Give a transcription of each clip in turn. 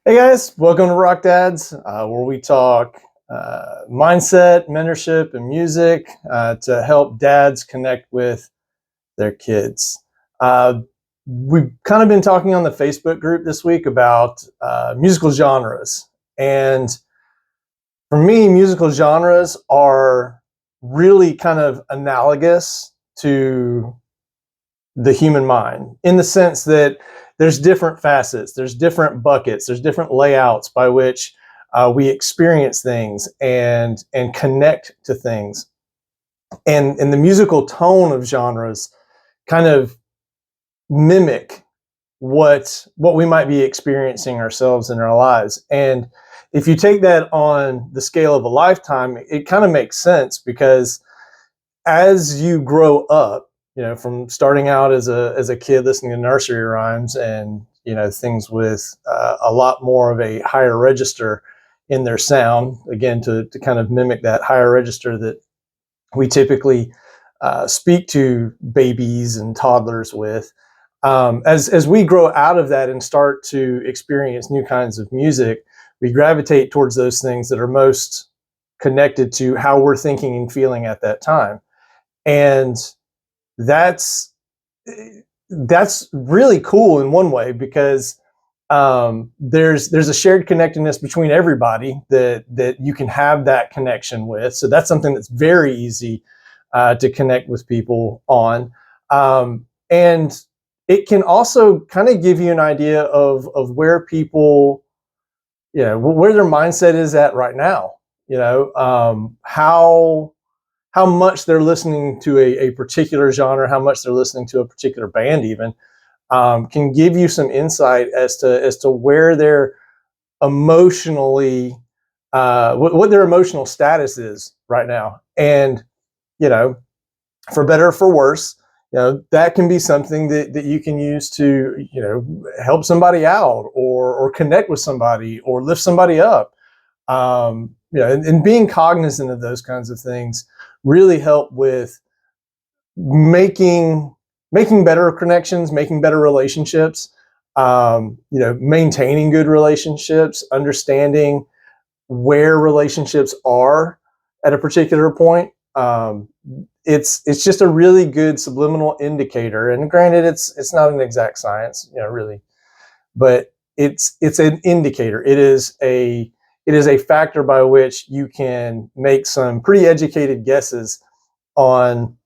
Hey guys, welcome to Rock Dads, where we talk mindset, mentorship, and music to help dads connect with their kids. Uh, we've kind of been talking on the Facebook group this week about musical genres. And for me, musical genres are really kind of analogous to the human mind in the sense that there's different facets, there's different buckets, there's different layouts by which we experience things and connect to things. And the musical tone of genres kind of mimic what we might be experiencing ourselves in our lives. And if you take that on the scale of a lifetime, it kind of makes sense because as you grow up, from starting out as a kid listening to nursery rhymes and things with a lot more of a higher register in their sound, again to kind of mimic that higher register that we typically speak to babies and toddlers with. As we grow out of that and start to experience new kinds of music, we gravitate towards those things that are most connected to how we're thinking and feeling at that time. And that's that's really cool in one way because there's a shared connectedness between everybody that you can have that connection with. So that's something that's very easy to connect with people on, and it can also kind of give you an idea of where people, where their mindset is at right now. How much they're listening to a particular genre, how much they're listening to a particular band, even can give you some insight as to where they're emotionally, what their emotional status is right now. And you know, for better or for worse, that can be something that you can use to help somebody out or connect with somebody or lift somebody up. And being cognizant of those kinds of things really help with making making better connections, making better relationships, maintaining good relationships, understanding where relationships are at a particular point. It's just a really good subliminal indicator. And granted, it's not an exact science, really, but it's an indicator. It is a factor by which you can make some pretty educated guesses on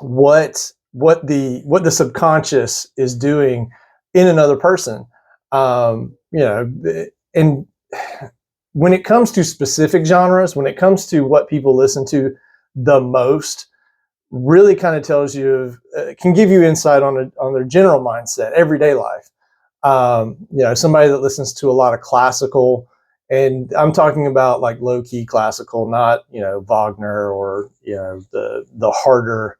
what the subconscious is doing in another person. And when it comes to specific genres, when it comes to what people listen to the most, really kind of tells you, can give you insight on their general mindset, everyday life. Somebody that listens to a lot of classical, and I'm talking about like low key classical, not Wagner or the harder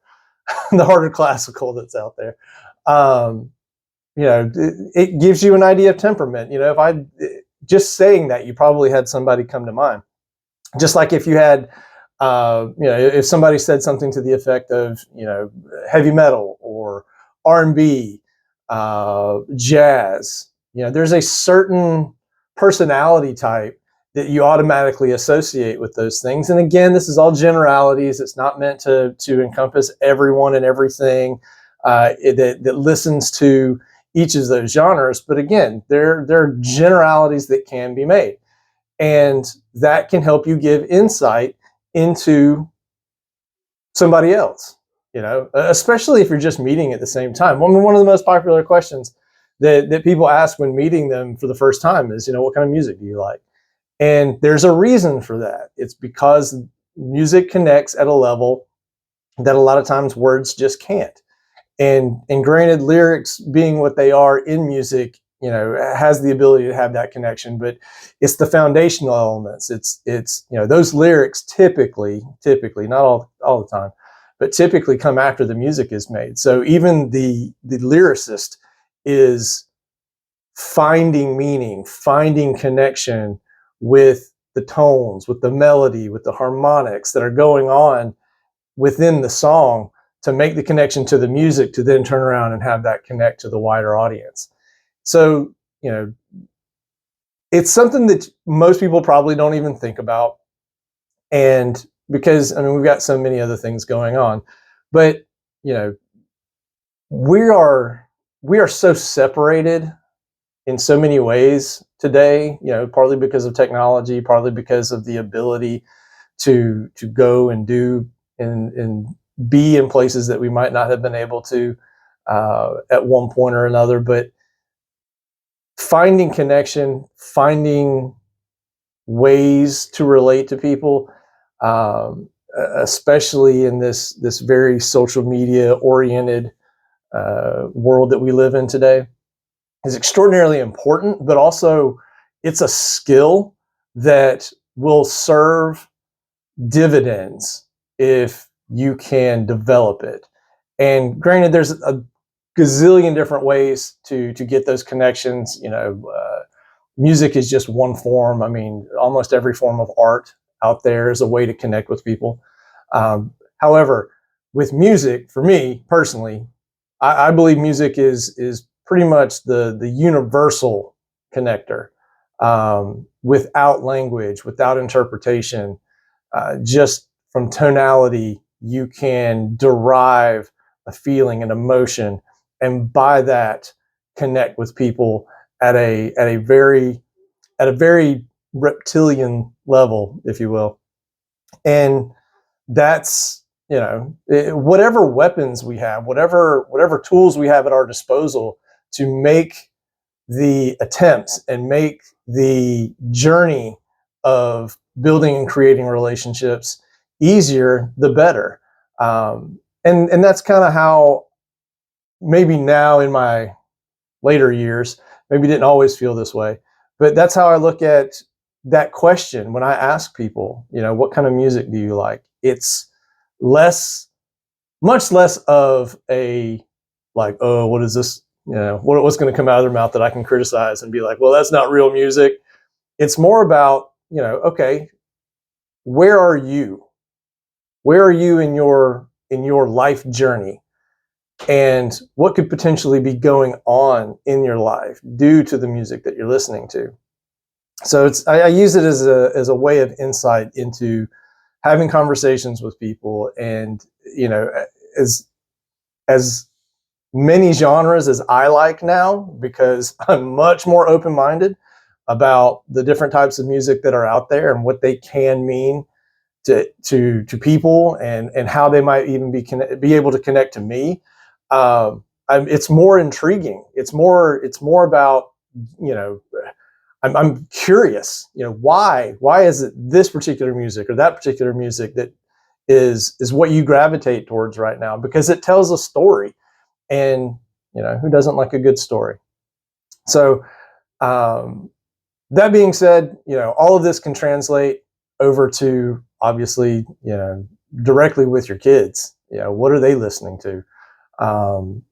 the harder classical that's out there. Um, it gives you an idea of temperament. If I just saying that, you probably had somebody come to mind. Just like if you had, if somebody said something to the effect of, heavy metal or R&B, jazz. There's a certain personality type that you automatically associate with those things. And again, this is all generalities. It's not meant to encompass everyone and everything that listens to each of those genres. But again, there are generalities that can be made, and that can help you give insight into somebody else. Especially if you're just meeting at the same time. One of the most popular questions that people ask when meeting them for the first time is, what kind of music do you like? And there's a reason for that. It's because music connects at a level that a lot of times words just can't. And granted, lyrics being what they are in music, has the ability to have that connection, but it's the foundational elements. It's those lyrics typically, not all the time, but typically come after the music is made. So even the lyricist is finding meaning, finding connection with the tones, with the melody, with the harmonics that are going on within the song to make the connection to the music to then turn around and have that connect to the wider audience. So, it's something that most people probably don't even think about. And because, I mean, we've got so many other things going on, but, you know, we are, we are so separated in so many ways today, you know, partly because of technology, partly because of the ability to go and do and be in places that we might not have been able to at one point or another. But finding connection, finding ways to relate to people, especially in this very social media oriented world that we live in today, is extraordinarily important. But also, it's a skill that will serve dividends if you can develop it. And granted, there's a gazillion different ways to get those connections. You know, music is just one form. I mean, almost every form of art out there is a way to connect with people. However, with music, for me personally, I believe music is pretty much the universal connector, without language, without interpretation. Just from tonality, you can derive a feeling, an emotion, and by that connect with people at a very reptilian level, if you will. And that's, you know, whatever weapons we have, whatever tools we have at our disposal to make the attempts and make the journey of building and creating relationships easier, the better. And that's kind of how, maybe now in my later years, maybe didn't always feel this way, but that's how I look at that question when I ask people, you know, what kind of music do you like? It's less, much less of a, like, oh, what is this? You know, what's going to come out of their mouth that I can criticize and be like, well, that's not real music. It's more about, you know, okay, where are you? Where are you in your life journey? And what could potentially be going on in your life due to the music that you're listening to? So I use it as a way of insight into having conversations with people. And, you know, as many genres as I like now, because I'm much more open-minded about the different types of music that are out there and what they can mean to people, and how they might even be able to connect to me. It's more intriguing. It's more about, you know, I'm curious. You know, why is it this particular music or that particular music that is what you gravitate towards right now? Because it tells a story, and, you know, who doesn't like a good story? So, um, that being said, you know, all of this can translate over to, obviously, you know, directly with your kids. You know, what are they listening to? Um,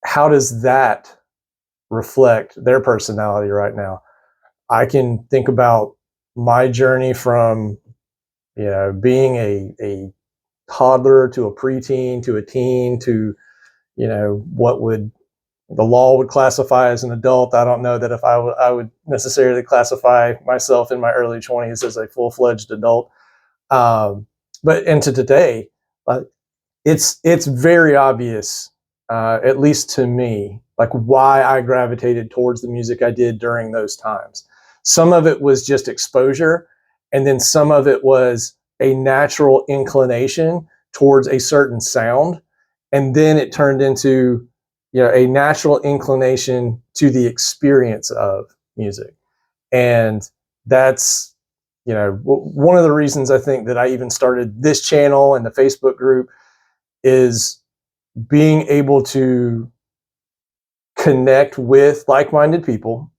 how does that reflect their personality right now? I can think about my journey from, you know, being a toddler to a preteen to a teen to, you know, what would the law would classify as an adult. I don't know that if I would necessarily classify myself in my early 20s as a full-fledged adult. Um, but into today, uh, it's very obvious, at least to me, like why I gravitated towards the music I did during those times. Some of it was just exposure, and then some of it was a natural inclination towards a certain sound, and then it turned into, you know, a natural inclination to the experience of music. And that's, you know, one of the reasons I think that I even started this channel and the Facebook group is being able to connect with like-minded people,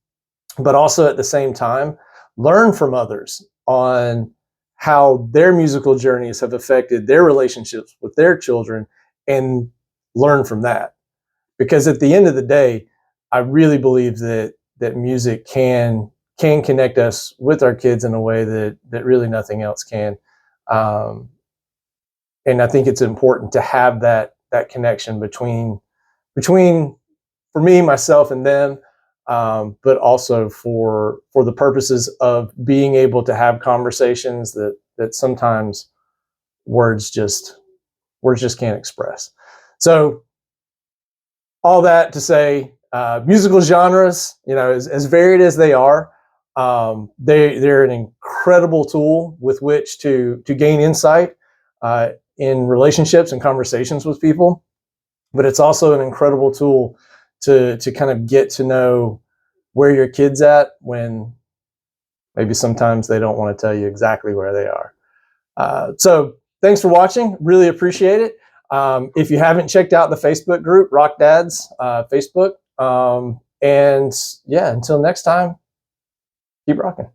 but also at the same time learn from others on how their musical journeys have affected their relationships with their children, and learn from that. Because at the end of the day, I really believe that music can connect us with our kids in a way that really nothing else can. Um, and I think it's important to have that connection between, for me, myself, and them. but also for the purposes of being able to have conversations that sometimes words just can't express. So all that to say, musical genres, as varied as they are, they're an incredible tool with which to gain insight in relationships and conversations with people. But it's also an incredible tool to kind of get to know where your kid's at when maybe sometimes they don't want to tell you exactly where they are. So thanks for watching. Really appreciate it. If you haven't checked out the Facebook group, Rock Dads Facebook, and yeah, until next time, keep rocking.